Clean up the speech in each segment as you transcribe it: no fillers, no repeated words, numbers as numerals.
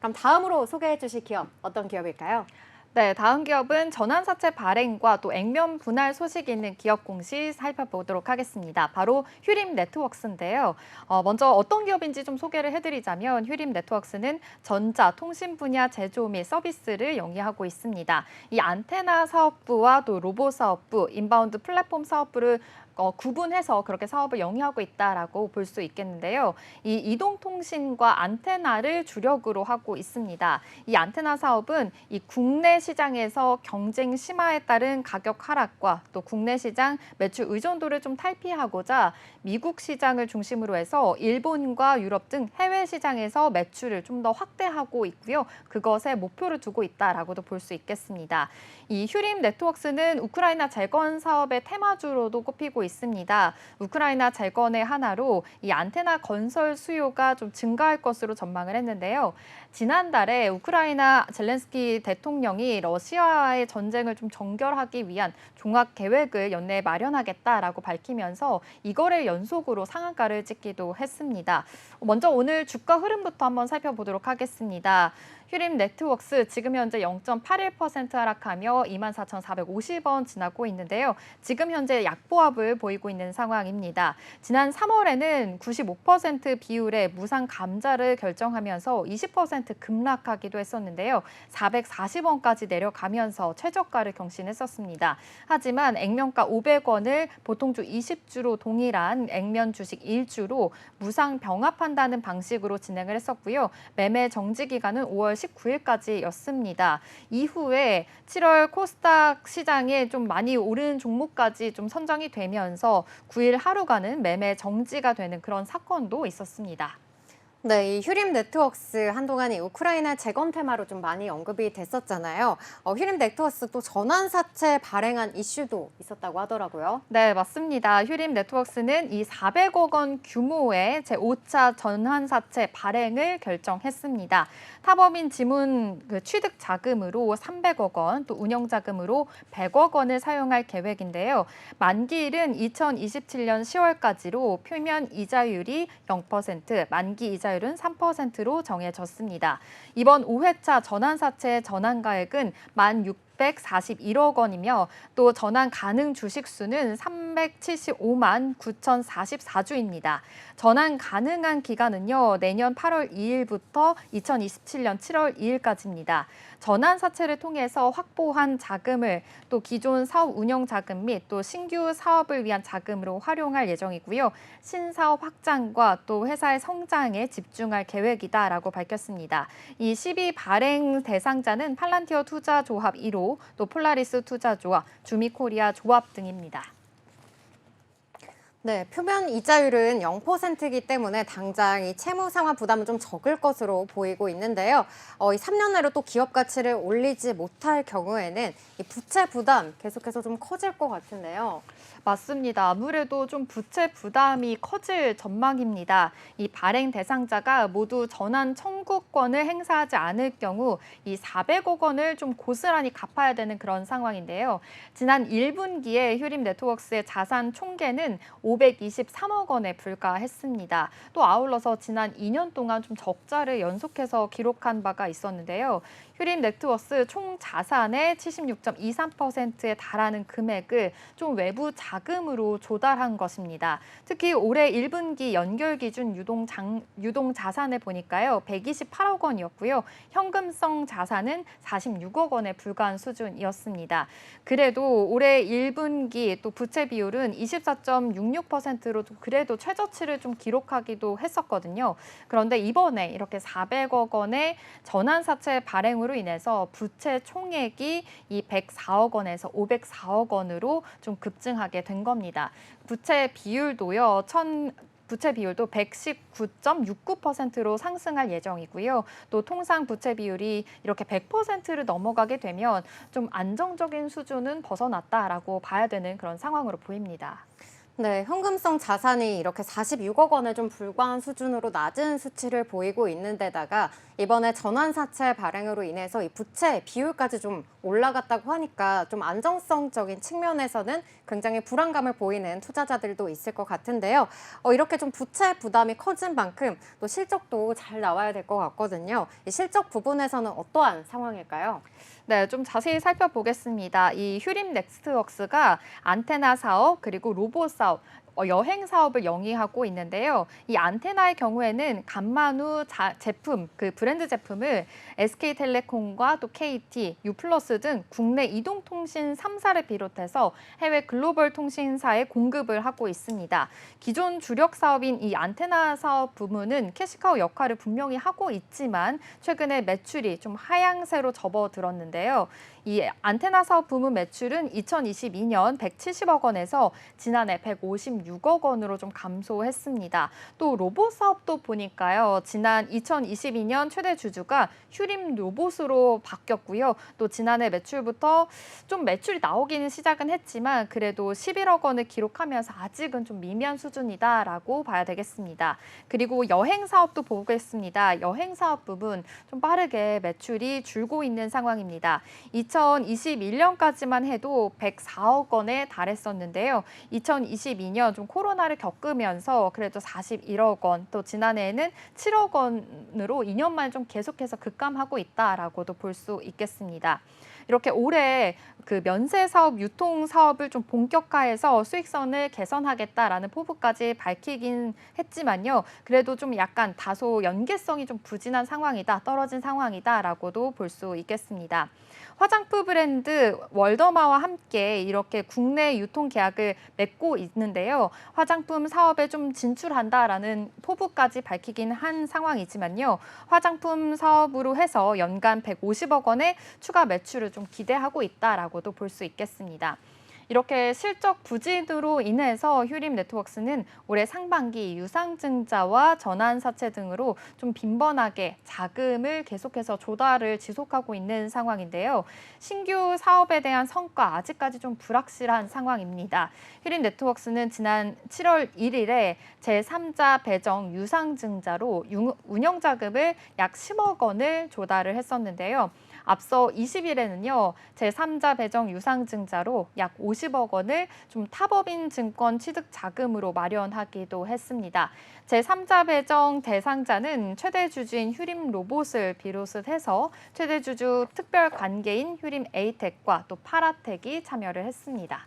그럼 다음으로 소개해 주실 기업 어떤 기업일까요? 네, 다음 기업은 전환사채 발행과 또 액면 분할 소식이 있는 기업 공시 살펴보도록 하겠습니다. 바로 휴림 네트워크스인데요. 먼저 어떤 기업인지 좀 소개를 해드리자면 휴림 네트워크스는 전자, 통신 분야 제조 및 서비스를 영위하고 있습니다. 이 안테나 사업부와 또 로봇 사업부, 인바운드 플랫폼 사업부를 구분해서 그렇게 사업을 영위하고 있다라고 볼 수 있겠는데요. 이 이동통신과 안테나를 주력으로 하고 있습니다. 이 안테나 사업은 이 국내 시장에서 경쟁 심화에 따른 가격 하락과 또 국내 시장 매출 의존도를 좀 탈피하고자 미국 시장을 중심으로 해서 일본과 유럽 등 해외 시장에서 매출을 좀 더 확대하고 있고요. 그것에 목표를 두고 있다라고도 볼 수 있겠습니다. 이 휴림 네트워크스는 우크라이나 재건 사업의 테마주로도 꼽히고 있습니다. 우크라이나 재건의 하나로 이 안테나 건설 수요가 좀 증가할 것으로 전망을 했는데요. 지난달에 우크라이나 젤렌스키 대통령이 러시아와의 전쟁을 좀 정결하기 위한 종합 계획을 연내에 마련하겠다라고 밝히면서 이거를 연속으로 상한가를 찍기도 했습니다. 먼저 오늘 주가 흐름부터 한번 살펴보도록 하겠습니다. 휴림 네트워크스 지금 현재 0.81% 하락하며 24,450원 지나고 있는데요. 지금 현재 약보합을 보이고 있는 상황입니다. 지난 3월에는 95% 비율의 무상 감자를 결정하면서 20% 급락하기도 했었는데요. 440원까지 내려가면서 최저가를 경신했었습니다. 하지만 액면가 500원을 보통주 20주로 동일한 액면 주식 1주로 무상 병합한다는 방식으로 진행을 했었고요. 매매 정지 기간은 5월 19일까지였습니다. 이후에 7월 코스닥 시장에 좀 많이 오른 종목까지 좀 선정이 되면서 9일 하루간은 매매 정지가 되는 그런 사건도 있었습니다. 네, 이 휴림 네트워크스 한동안 이 우크라이나 재건 테마로 좀 많이 언급이 됐었잖아요. 휴림 네트워크스 또 전환사채 발행한 이슈도 있었다고 하더라고요. 네, 맞습니다. 휴림 네트워크스는 이 400억 원 규모의 제5차 전환사채 발행을 결정했습니다. 타법인 지문 취득 자금으로 300억 원, 또 운영 자금으로 100억 원을 사용할 계획인데요. 만기일은 2027년 10월까지로 표면 이자율이 0%, 만기 이자율은 3%로 정해졌습니다. 이번 5회차 전환사채 전환가액은 1,641억 원이며 또 전환 가능 주식 수는 375만 9,044주입니다. 전환 가능한 기간은요, 내년 8월 2일부터 2027년 7월 2일까지입니다. 전환 사채를 통해서 확보한 자금을 또 기존 사업 운영 자금 및 또 신규 사업을 위한 자금으로 활용할 예정이고요. 신사업 확장과 또 회사의 성장에 집중할 계획이다라고 밝혔습니다. 이 시비 발행 대상자는 팔란티어 투자조합 1호, 또 폴라리스 투자조합, 주미코리아 조합 등입니다. 네, 표면 이자율은 0%이기 때문에 당장 이 채무 상환 부담은 좀 적을 것으로 보이고 있는데요. 이 3년 내로 또 기업 가치를 올리지 못할 경우에는 이 부채 부담 계속해서 좀 커질 것 같은데요. 맞습니다. 아무래도 좀 부채 부담이 커질 전망입니다. 이 발행 대상자가 모두 전환 청구권을 행사하지 않을 경우 이 400억 원을 좀 고스란히 갚아야 되는 그런 상황인데요. 지난 1분기에 휴림 네트워크스의 자산 총계는 523억 원에 불과했습니다. 또 아울러서 지난 2년 동안 좀 적자를 연속해서 기록한 바가 있었는데요. 휴림 네트워크스 총 자산의 76.23%에 달하는 금액을 좀 외부 자금으로 조달한 것입니다. 특히 올해 1분기 연결 기준 유동 자산을 보니까요. 128억 원이었고요. 현금성 자산은 46억 원에 불과한 수준이었습니다. 그래도 올해 1분기 또 부채 비율은 24.66%로 그래도 최저치를 좀 기록하기도 했었거든요. 그런데 이번에 이렇게 400억 원의 전환사채 발행으로 인해서 부채 총액이 이 104억 원에서 504억 원으로 좀 급증하게 된 겁니다. 부채 비율도요. 부채 비율도 119.69%로 상승할 예정이고요. 또 통상 부채 비율이 이렇게 100%를 넘어가게 되면 좀 안정적인 수준은 벗어났다라고 봐야 되는 그런 상황으로 보입니다. 네, 현금성 자산이 이렇게 46억 원에 좀 불과한 수준으로 낮은 수치를 보이고 있는 데다가 이번에 전환사채 발행으로 인해서 이 부채 비율까지 좀 올라갔다고 하니까 좀 안정성적인 측면에서는 굉장히 불안감을 보이는 투자자들도 있을 것 같은데요. 이렇게 좀 부채 부담이 커진 만큼 또 실적도 잘 나와야 될 것 같거든요. 이 실적 부분에서는 어떠한 상황일까요? 네, 좀 자세히 살펴보겠습니다. 이 휴림 넥스트웍스가 안테나 사업 그리고 로봇 사업, 여행 사업을 영위하고 있는데요. 이 안테나의 경우에는 간만우 제품, 그 브랜드 제품을 SK텔레콤과 또 KT, 유플러스 등 국내 이동통신 3사를 비롯해서 해외 글로벌 통신사에 공급을 하고 있습니다. 기존 주력 사업인 이 안테나 사업 부문은 캐시카우 역할을 분명히 하고 있지만 최근에 매출이 좀 하향세로 접어들었는데요. 이 안테나 사업 부문 매출은 2022년 170억 원에서 지난해 156억 원으로 좀 감소했습니다. 또 로봇 사업도 보니까요. 지난 2022년 최대 주주가 휴림 로봇으로 바뀌었고요. 또 지난해 매출부터 좀 매출이 나오기는 시작은 했지만 그래도 11억 원을 기록하면서 아직은 좀 미미한 수준이다라고 봐야 되겠습니다. 그리고 여행 사업도 보겠습니다. 여행 사업 부분 좀 빠르게 매출이 줄고 있는 상황입니다. 2021년까지만 해도 104억 원에 달했었는데요. 2022년 좀 코로나를 겪으면서 그래도 41억 원, 또 지난해에는 7억 원으로 2년 만에 좀 계속해서 급감하고 있다라고도 볼 수 있겠습니다. 이렇게 올해 그 면세 사업, 유통 사업을 좀 본격화해서 수익성을 개선하겠다라는 포부까지 밝히긴 했지만요. 그래도 좀 약간 다소 연계성이 좀 부진한 상황이다, 떨어진 상황이다라고도 볼 수 있겠습니다. 화장품 브랜드 월더마와 함께 이렇게 국내 유통 계약을 맺고 있는데요. 화장품 사업에 좀 진출한다라는 포부까지 밝히긴 한 상황이지만요. 화장품 사업으로 해서 연간 150억 원의 추가 매출을 좀 기대하고 있다라고도 볼 수 있겠습니다. 이렇게 실적 부진으로 인해서 휴림 네트워크스는 올해 상반기 유상증자와 전환사채 등으로 좀 빈번하게 자금을 계속해서 조달을 지속하고 있는 상황인데요. 신규 사업에 대한 성과 아직까지 좀 불확실한 상황입니다. 휴림 네트워크스는 지난 7월 1일에 제3자 배정 유상증자로 운영자금을 약 10억 원을 조달을 했었는데요. 앞서 20일에는요, 제3자 배정 유상증자로 약 50억 원을 좀 타법인 증권 취득 자금으로 마련하기도 했습니다. 제3자 배정 대상자는 최대 주주인 휴림 로봇을 비롯해서 최대 주주 특별 관계인 휴림 에이텍과 또 파라텍이 참여를 했습니다.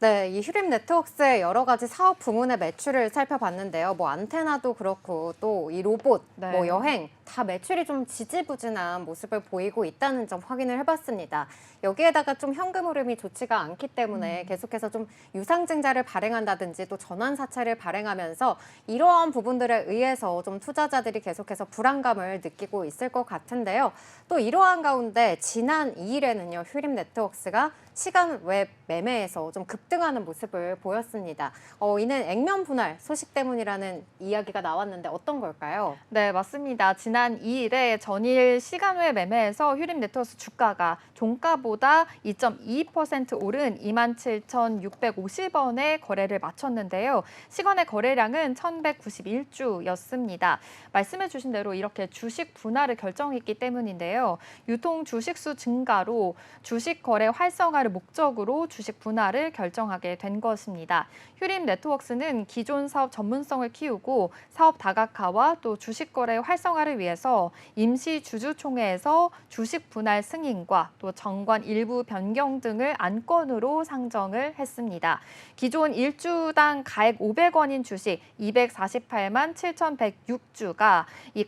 네, 이 휴림 네트워크스의 여러 가지 사업 부문의 매출을 살펴봤는데요. 뭐 안테나도 그렇고 또 이 로봇, 네. 뭐 여행 다 매출이 좀 지지부진한 모습을 보이고 있다는 점 확인을 해봤습니다. 여기에다가 좀 현금 흐름이 좋지가 않기 때문에 계속해서 좀 유상증자를 발행한다든지 또 전환사채를 발행하면서 이러한 부분들에 의해서 좀 투자자들이 계속해서 불안감을 느끼고 있을 것 같은데요. 또 이러한 가운데 지난 2일에는요, 휴림 네트워크스가 시간 외 매매에서 좀 급등하는 모습을 보였습니다. 이는 액면 분할 소식 때문이라는 이야기가 나왔는데 어떤 걸까요? 네, 맞습니다. 지난 2일에 전일 시간외 매매에서 휴림 네트워크스 주가가 종가보다 2.22% 오른 27,650원에 거래를 마쳤는데요. 시간의 거래량은 1,191주였습니다. 말씀해 주신 대로 이렇게 주식 분할을 결정했기 때문인데요. 유통 주식수 증가로 주식 거래 활성화를 목적으로 주식 분할을 결정하게 된 것입니다. 휴림 네트워크스는 기존 사업 전문성을 키우고 사업 다각화와 또 주식 거래 활성화를 위해서 임시 주주총회에서 주식 분할 승인과 또 정관 일부 변경 등을 안건으로 상정을 했습니다. 기존 1주당 가액 500원인 주식 248만 7,106주가 이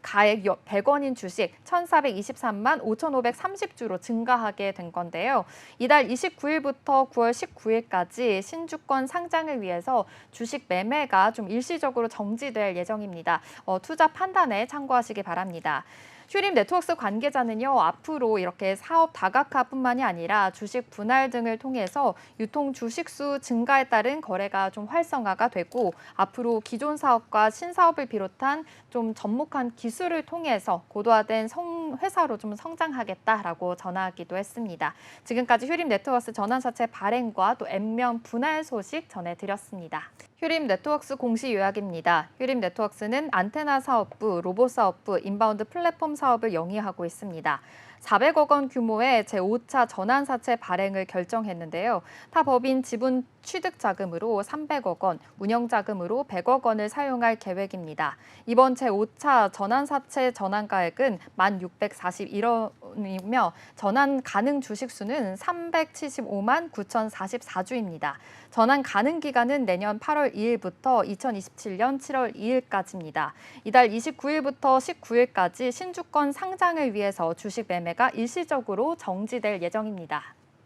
가액 100원인 주식 1,423만 5,530주로 증가하게 된 건데요. 이달 29일부터 9월 19일까지 신주권 상장을 위해서 주식 매매가 좀 일시적으로 정지될 예정입니다. 투자 판단에 참고하시기 바랍니다. 휴림 네트워크스 관계자는요, 앞으로 이렇게 사업 다각화뿐만이 아니라 주식 분할 등을 통해서 유통 주식수 증가에 따른 거래가 좀 활성화가 되고 앞으로 기존 사업과 신사업을 비롯한 좀 접목한 기술을 통해서 고도화된 큰 회사로 좀 성장하겠다라고 전하기도 했습니다. 지금까지 휴림 네트워크스 전환사채 발행과 또 앱면 분할 소식 전해드렸습니다. 휴림 네트워크스 공시 요약입니다. 휴림 네트워크스는 안테나 사업부, 로봇 사업부, 인바운드 플랫폼 사업을 영위하고 있습니다. 400억 원 규모의 제5차 전환사채 발행을 결정했는데요. 타 법인 지분 취득 자금으로 300억 원, 운영 자금으로 100억 원을 사용할 계획입니다. 이번 제5차 전환사채 전환가액은 1,641원이며 전환 가능 주식 수는 375만 9,044주입니다. 전환 가능 기간은 내년 8월 2일부터 2027년 7월 2일까지입니다. 이달 29일부터 19일까지 신주권 상장을 위해서 주식 매매가 일시적으로 정지될 예정입니다.